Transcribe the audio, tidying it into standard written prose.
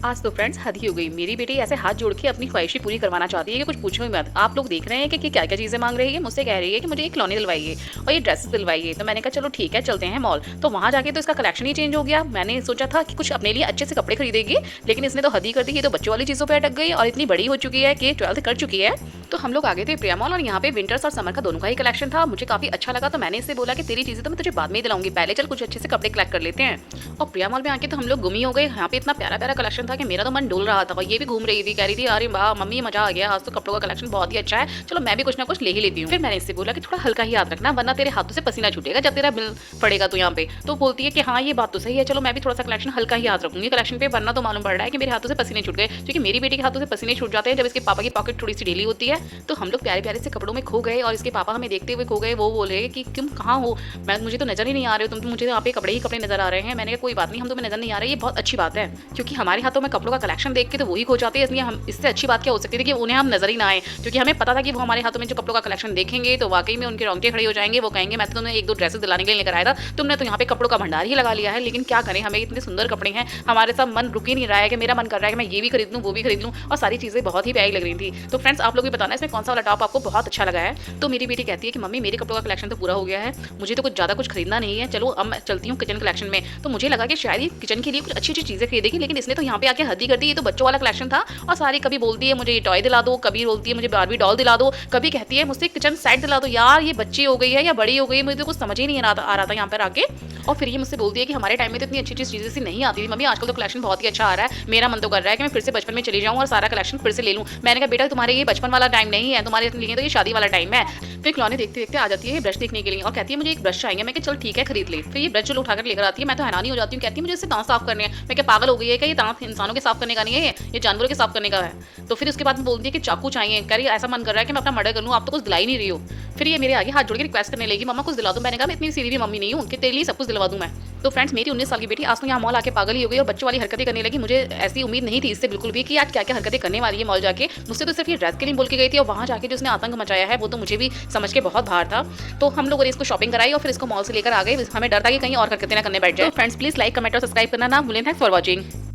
आज तो फ्रेंड्स हद ही हो गई। मेरी बेटी ऐसे हाथ जोड़ के अपनी ख्वाहिशें पूरी करवाना चाहती है कि कुछ पूछो ही मत। आप लोग देख रहे हैं कि क्या क्या चीजें मांग रही है। मुझसे कह रही है कि मुझे ये खिलौने दिलवाइए और ये ड्रेसेस दिलवाइए। तो मैंने कहा चलो ठीक है चलते हैं मॉल। तो वहां जाके तो इसका कलेक्शन ही चेंज हो गया। मैंने सोचा था कि कुछ अपने लिए अच्छे से कपड़े खरीदेगी, लेकिन इसने तो हद ही कर दी। ये तो बच्चों वाली चीजों पर अटक गई और इतनी बड़ी हो चुकी है कि 12th कर चुकी है। तो हम लोग आ गए थे प्रिया मॉल और यहाँ पे विंटर्स और समर का दोनों का ही कलेक्शन था। मुझे काफी अच्छा लगा, तो मैंने इससे बोला कि तेरी चीजें तो मैं तुझे बाद में ही दिलाऊंगी, पहले चल कुछ अच्छे से कपड़े कलेक्ट कर लेते हैं। और प्रिया मॉल में आके तो हम लोग गुमी हो गए। यहाँ पे इतना प्यारा प्यारा कलेक्शन था कि मेरा तो मन डोल रहा था। और ये भी घूम रही थी, कह रही थी अरे वाह मम्मी मजा आ गया, आज तो कपड़ों का कलेक्शन बहुत ही अच्छा है, चलो मैं भी कुछ ना कुछ ले ही लेती हूँ। फिर मैंने इससे बोला कि थोड़ा हल्का ही याद रखना, वरना तेरे हाथों से पसीना छूटेगा जब तेरा बिल पड़ेगा तो यहाँ पे। तो बोलती है कि हाँ ये बात तो सही है, चलो मैं भी थोड़ा सा कलेक्शन हल्का ही याद रखूंगी कलेक्शन पे, वरना तो मालूम पड़ रहा है कि मेरे हाथों से पसीने छूट गए। क्योंकि मेरी बेटी के हाथों से पसीने छूट जाते हैं जब इसके पापा की पॉकेट थोड़ी सी ढीली होती है। तो हम लोग प्यारे प्यारे से कपड़ों में खो गए और इसके पापा हमें देखते हुए खो गए। वो बोल रहे कि तुम कहाँ हो, मैं मुझे तो नजर ही नहीं आ रहे हो, तुम तो मुझे यहाँ पे कपड़े ही कपड़े नजर आ रहे हैं। मैंने कहा कोई बात नहीं, हम तुम्हें नजर नहीं आ रहे, ये बहुत अच्छी बात है, क्योंकि हमारे हाथों में कपड़ों का कलेक्शन देख के तो वही खो जाते हैं। इसलिए हम इससे अच्छी बात क्या हो सकती थी कि उन्हें हम नजर ही ना आए, क्योंकि हमें पता था कि वो हमारे हाथों में जो कपड़ों का कलेक्शन देखेंगे तो वाकई में उनके रोंगटे खड़े हो जाएंगे। वो कहेंगे मैं तो तुम्हें एक दो ड्रेसेस दिलाने के लिए लेकर आया था, तुमने तो यहाँ पे कपड़ों का भंडार ही लगा लिया है। लेकिन क्या करें, हमें इतने सुंदर कपड़े हैं, हमारे साथ मन रुक ही नहीं रहा है कि मेरा मन कर रहा है कि मैं ये भी खरीद लूँ वो भी खरीद लूँ, और सारी चीजें बहुत ही प्यारी लग रही थी। तो फ्रेंड्स आप लोग भी बताना इसमें कौन सा वाला टॉप आपको बहुत अच्छा लगा है। तो मेरी बेटी कहती है कि मम्मी मेरे कपड़ों का कलेक्शन तो पूरा हो गया है, मुझे तो कुछ ज्यादा कुछ खरीदना नहीं है, चलो अब मैं चलती हूँ किचन कलेक्शन में। तो मुझे लगा कि शायद ये किचन के लिए कुछ अच्छी अच्छी चीजें खरीदेगी, लेकिन इसने तो यहाँ पे आके हद ही कर दी। ये तो बच्चों वाला कलेक्शन था और सारी कभी बोलती है मुझे ये टॉय दिला दो, कभी बोलती है मुझे बारबी डॉल दिला दो, कभी कहती है मुझसे किचन सेट दिला दो। यार ये बच्ची हो गई है या बड़ी हो गई है, मुझे तो कुछ समझ ही नहीं आ रहा था यहाँ पर आके। और फिर ये मुझसे बोलती है कि हमारे टाइम में तो इतनी अच्छी अच्छी चीजें सी नहीं आती थी मम्मी, आजकल तो कलेक्शन बहुत ही अच्छा आ रहा है, मेरा मन तो कर रहा है कि मैं फिर से बचपन में चली जाऊँ और सारा कलेक्शन फिर से ले लूँ। मैंने कहा बेटा तुम्हारे ये बचपन वाला टाइम नहीं है, तुम्हारे लिए तो ये शादी वाला टाइम है। फिर खिलौने देखते देखते आ जाती है ब्रश देखने के लिए और कहती है मुझे एक ब्रश चाहिए। मैं चल ठीक है खरीद ले। फिर ये ब्रश जो उठाकर लेकर आती है, मैं तो हैरानी हो जाती हूँ, कहती है मुझे इससे दांत साफ करने हैं। मैं क्या पागल हो गई है क्या, ये दांत इंसानों के साफ करने का नहीं है, ये जानवरों के साफ करने का है। तो फिर उसके बाद में बोलती है कि चाकू चाहिए, कह रही ऐसा मन कर रहा है कि मैं अपना मर्डर कर लूँ, आप तो कुछ दिला ही नहीं रही हो। फिर ये मेरे आगे हाथ जोड़ के रिक्वेस्ट करने लगी मम्मा कुछ दिला दो। मैंने कहा मैं इतनी सीधी भी मम्मी नहीं हूँ कि तेरे लिए सब कुछ दिलवा दूँ मैं। तो फ्रेंड्स मेरी 19 साल की बेटी आज तो यहाँ मॉल आके पागल ही हो गई और बच्चों वाली हरकतें करने लगी। मुझे ऐसी उम्मीद नहीं थी इससे बिल्कुल भी कि आज क्या क्या हरकतें करने वाली है मॉल जाके। मुझसे तो सिर्फ ये ड्रेस के लिए बोल के गई थी और वहाँ जाके जो उसने आतंक मचाया है वो तो मुझे भी समझ के बहुत बाहर था। तो हम लोगों ने इसको शॉपिंग कराई और फिर इसको मॉल से लेकर आ गए। हमें डर था कि कहीं और हरकतें ना करने बैठ जाए। तो फ्रेंड्स प्लीज लाइक कमेंट और सब्सक्राइब करना ना भूलें। Thanks for watching.